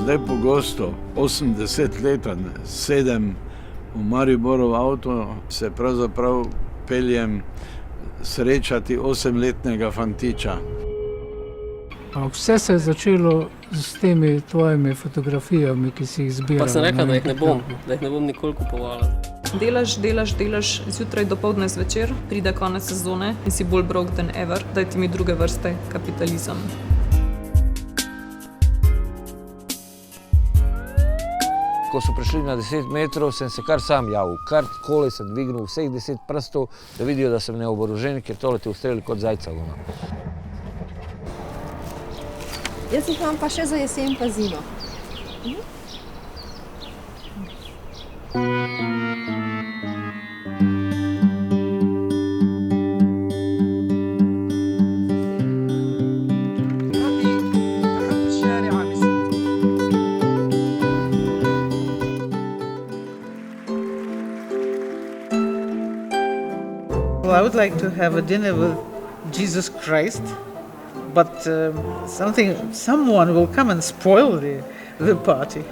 zdaj pogosto, 80 let, sedem v Mariborov avto, se pravzaprav peljem srečati 8-letnega fantiča. Vse se je začelo s temi tvojimi fotografijami, ki si jih zbiral. Pa sem rekla, da jih ne bom nikoli kupovala. Delaš, zjutraj, dopoldne, zvečer, pride konec sezone in si bolj broke than ever, daj ti mi druge vrste kapitalizem. Ko so prišli na 10 metrov, sem se kar sam javil. Karkoli sem dvignil, vseh 10 prstov, da vidijo, da sem neoborožen, ker tole ti ustreli kot zajca. Jaz jih imam pa še za jesen pa zimo. Well, I would like to have a dinner with Jesus Christ, but someone will come and spoil the party.